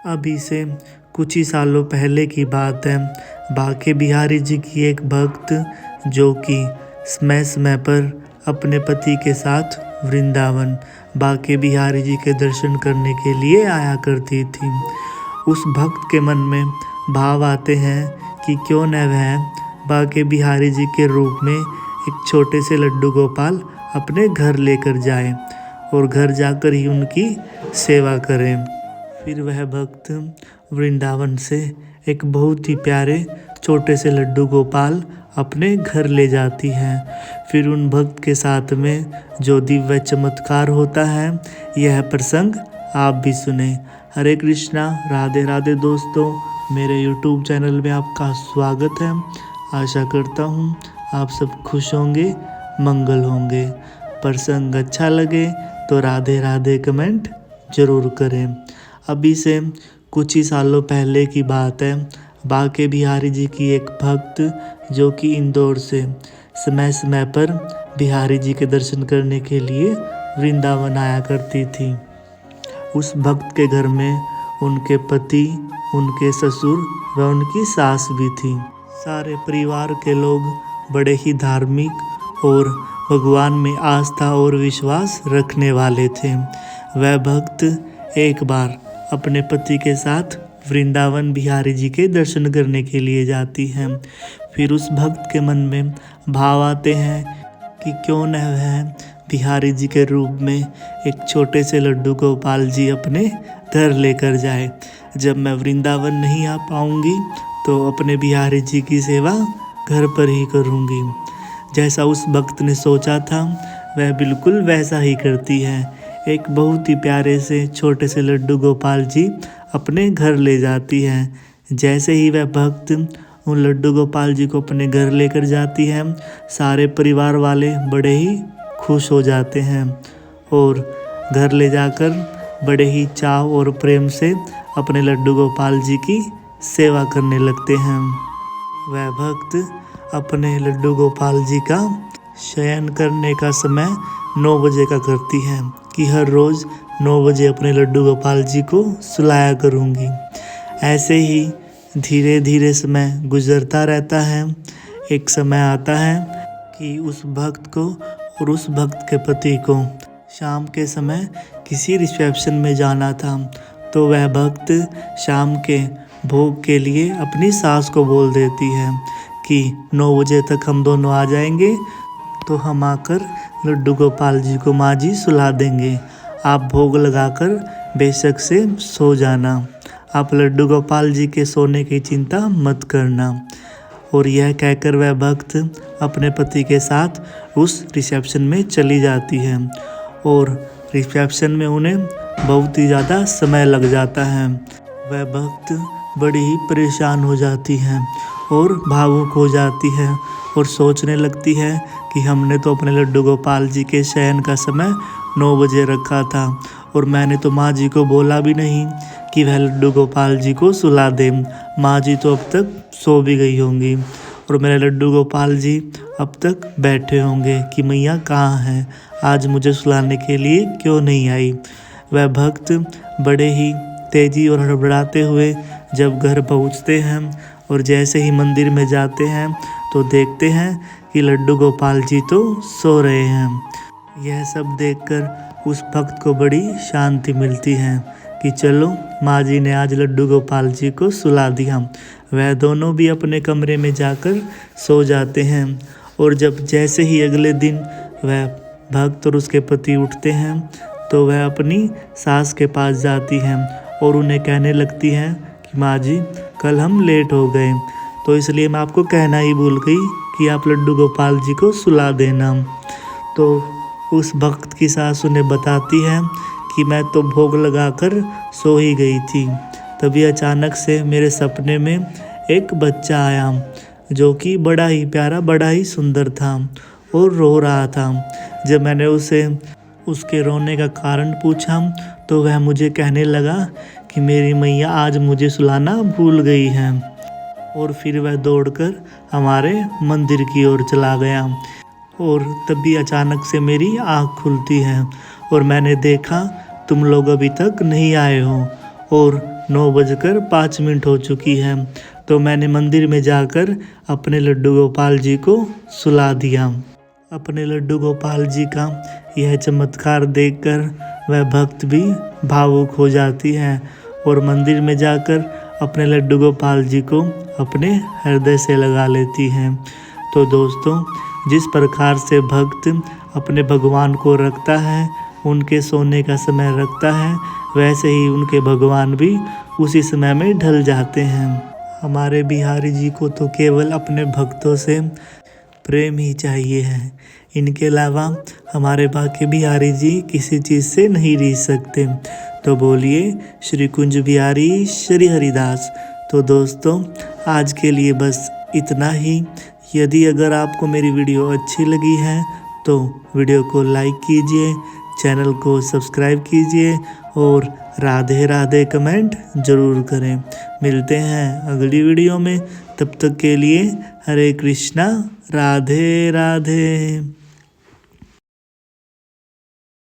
अभी से कुछ ही सालों पहले की बात है। बांके बिहारी जी की एक भक्त जो कि समय समय पर अपने पति के साथ वृंदावन बांके बिहारी जी के दर्शन करने के लिए आया करती थी। उस भक्त के मन में भाव आते हैं कि क्यों न वह बांके बिहारी जी के रूप में एक छोटे से लड्डू गोपाल अपने घर लेकर जाए और घर जाकर ही उनकी सेवा करें। फिर वह भक्त वृंदावन से एक बहुत ही प्यारे छोटे से लड्डू गोपाल अपने घर ले जाती है। फिर उन भक्त के साथ में जो दिव्य चमत्कार होता है, यह प्रसंग आप भी सुने। हरे कृष्णा, राधे राधे दोस्तों, मेरे YouTube चैनल में आपका स्वागत है। आशा करता हूँ आप सब खुश होंगे, मंगल होंगे। प्रसंग अच्छा लगे तो राधे राधे कमेंट ज़रूर करें। अभी से कुछ ही सालों पहले की बात है। बांके बिहारी जी की एक भक्त जो कि इंदौर से समय समय पर बिहारी जी के दर्शन करने के लिए वृंदावन आया करती थी। उस भक्त के घर में उनके पति, उनके ससुर व उनकी सास भी थी। सारे परिवार के लोग बड़े ही धार्मिक और भगवान में आस्था और विश्वास रखने वाले थे। वह भक्त एक बार अपने पति के साथ वृंदावन बिहारी जी के दर्शन करने के लिए जाती हैं। फिर उस भक्त के मन में भाव आते हैं कि क्यों न वह बिहारी जी के रूप में एक छोटे से लड्डू गोपाल जी अपने घर लेकर जाए। जब मैं वृंदावन नहीं आ पाऊंगी तो अपने बिहारी जी की सेवा घर पर ही करूंगी। जैसा उस भक्त ने सोचा था वह बिल्कुल वैसा ही करती है। एक बहुत ही प्यारे से छोटे से लड्डू गोपाल जी अपने घर ले जाती है। जैसे ही वह भक्त उन लड्डू गोपाल जी को अपने घर लेकर जाती है, सारे परिवार वाले बड़े ही खुश हो जाते हैं और घर ले जाकर बड़े ही चाव और प्रेम से अपने लड्डू गोपाल जी की सेवा करने लगते हैं। वह भक्त अपने लड्डू गोपाल जी का शयन करने का समय 9 बजे का करती है कि हर रोज़ 9 बजे अपने लड्डू गोपाल जी को सुलाया करूँगी। ऐसे ही धीरे धीरे समय गुजरता रहता है। एक समय आता है कि उस भक्त को और उस भक्त के पति को शाम के समय किसी रिसेप्शन में जाना था। तो वह भक्त शाम के भोग के लिए अपनी सास को बोल देती है कि 9 बजे तक हम दोनों आ जाएंगे तो हम आकर लड्डू गोपाल जी को माँ जी सुला देंगे। आप भोग लगाकर बेशक से सो जाना। आप लड्डू गोपाल जी के सोने की चिंता मत करना। और यह कहकर वह भक्त अपने पति के साथ उस रिसेप्शन में चली जाती है और रिसेप्शन में उन्हें बहुत ही ज़्यादा समय लग जाता है। वह भक्त बड़ी ही परेशान हो जाती है और भावुक हो जाती है और सोचने लगती है कि हमने तो अपने लड्डू गोपाल जी के शयन का समय 9 बजे रखा था और मैंने तो माँ जी को बोला भी नहीं कि वह लड्डू गोपाल जी को सुला दे। माँ जी तो अब तक सो भी गई होंगी और मेरे लड्डू गोपाल जी अब तक बैठे होंगे कि मैया कहाँ है, आज मुझे सुलाने के लिए क्यों नहीं आई। वह भक्त बड़े ही तेजी और हड़बड़ाते हुए जब घर पहुँचते हैं और जैसे ही मंदिर में जाते हैं तो देखते हैं कि लड्डू गोपाल जी तो सो रहे हैं। यह सब देखकर उस भक्त को बड़ी शांति मिलती है कि चलो माँ जी ने आज लड्डू गोपाल जी को सुला दिया। वह दोनों भी अपने कमरे में जाकर सो जाते हैं और जब जैसे ही अगले दिन वह भक्त और उसके पति उठते हैं तो वह अपनी सास के पास जाती हैं और उन्हें कहने लगती हैं कि माँ जी कल हम लेट हो गए तो इसलिए मैं आपको कहना ही भूल गई कि आप लड्डू गोपाल जी को सुला देना। तो उस भक्त की सास उन्हें बताती है कि मैं तो भोग लगाकर सो ही गई थी। तभी अचानक से मेरे सपने में एक बच्चा आया जो कि बड़ा ही प्यारा, बड़ा ही सुंदर था और रो रहा था। जब मैंने उसे उसके रोने का कारण पूछा तो वह मुझे कहने लगा कि मेरी मैया आज मुझे सुलाना भूल गई है। और फिर वह दौड़कर हमारे मंदिर की ओर चला गया और तभी अचानक से मेरी आँख खुलती है और मैंने देखा तुम लोग अभी तक नहीं आए हो और 9:05 हो चुकी है। तो मैंने मंदिर में जाकर अपने लड्डू गोपाल जी को सुला दिया। अपने लड्डू गोपाल जी का यह चमत्कार देखकर वह भक्त भी भावुक हो जाती है और मंदिर में जाकर अपने लड्डू गोपाल जी को अपने हृदय से लगा लेती हैं। तो दोस्तों, जिस प्रकार से भक्त अपने भगवान को रखता है, उनके सोने का समय रखता है, वैसे ही उनके भगवान भी उसी समय में ढल जाते हैं। हमारे बिहारी जी को तो केवल अपने भक्तों से प्रेम ही चाहिए है। इनके अलावा हमारे बाकी बिहारी जी किसी चीज़ से नहीं रह सकते। तो बोलिए श्री कुंज बिहारी श्री हरिदास। तो दोस्तों, आज के लिए बस इतना ही। यदि अगर आपको मेरी वीडियो अच्छी लगी है तो वीडियो को लाइक कीजिए, चैनल को सब्सक्राइब कीजिए और राधे राधे कमेंट ज़रूर करें। मिलते हैं अगली वीडियो में, तब तक के लिए हरे कृष्णा, राधे राधे।